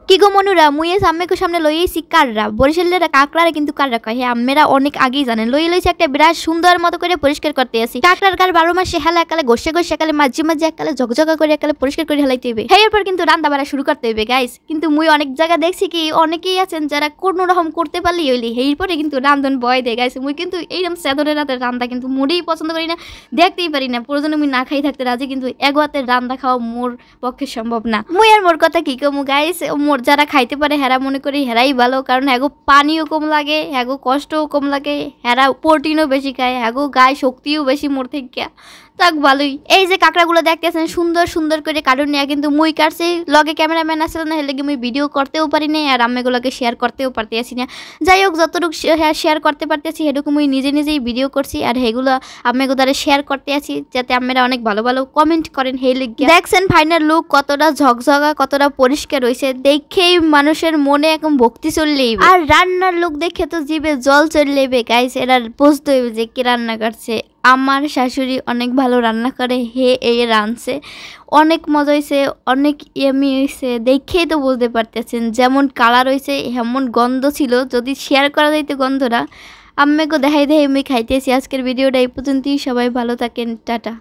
কি গো মনুরা মুই আম্মেকে সামনে লইয়েছি কাররা বরিশালের কাকড়ারে কিন্তু কাররা কয় হ্যাঁ আম্মেরা অনেক আগেই জানেন লইয়েছি একটা বিরাট সুন্দর মতো করে পরিষ্কার করতে আসি কাকড়ার কার 12 মাসে হেলা একালে ঘষে ঘষে একালে মাঝে মাঝে একালে ঝকঝকা করে একালে পরিষ্কার করে হেলাইতে হইবে এরপর কিন্তু রান্না বাড়া শুরু করতে হইবে গাইস কিন্তু মুই অনেক জায়গা দেখছি কি অনেকেই আছেন যারা কোনো রকম করতে পারলি হইলি এরপরে কিন্তু রান্ধন ভয় দেয় গাইস মুই কিন্তু এইরকম সেদরের রাতের রান্না কিন্তু মোটেই পছন্দ করি না দেখতেই পারি না প্রয়োজনে মুই না খাই থাকতে রাজি কিন্তু এক হাতের রান্না খাওয়া মোর পক্ষে সম্ভব না মুই আর মোর কথা কি কমু গাইস মোর যারা খাইতে পারে হেরা মনে করি হেরাই ভালো কারণ হ্যাগো পানিও কম লাগে হ্যাগো কষ্টও কম লাগে হেরা প্রোটিনও বেশি খায় হ্যাগো গায়ে শক্তিও বেশি মোর থেকে তাক ভালোই এই যে কাঁকড়াগুলো দেখতেছেন সুন্দর সুন্দর করে কাটুন নিয়ে কিন্তু মুই কাটছি লগে ক্যামেরাম্যান আসলে না হেলে মুই ভিডিও করতেও পারি না আর আম্মেগুলোকে শেয়ার করতেও পারতেছি না যাই হোক যতটুকু শেয়ার করতে পারতেছি সেটুকু মুই নিজে নিজেই ভিডিও করছি আর সেগুলো আম্মেগুদারে শেয়ার করতে আছি যাতে আম্মেরা অনেক ভালো ভালো কমেন্ট করেন সেই লিগে দেখছেন ফাইনাল লুক কতটা ঝকঝকা কতটা পরিষ্কার হয়েছে দেখেই মানুষের মনে এখন ভক্তি চললেই আর রান্নার লুক দেখে তো জিভে জল চললেবে গাইস এরা বুঝতে হইবে যে কি রান্না করছে আমার শাশুড়ি অনেক ভালো রান্না করে এই রাঁধছে অনেক মজা হয়েছে অনেক ইয়ামি হয়েছে দেখেই তো বুঝতে পারতেছেন যেমন কালার হয়েছে এমন গন্ধ ছিল যদি শেয়ার করা যাইতো গন্ধটা আম্মেকে দেখাই আমি খাইতেছি আজকের ভিডিওটা এই পর্যন্তই সবাই ভালো থাকেন টাটা।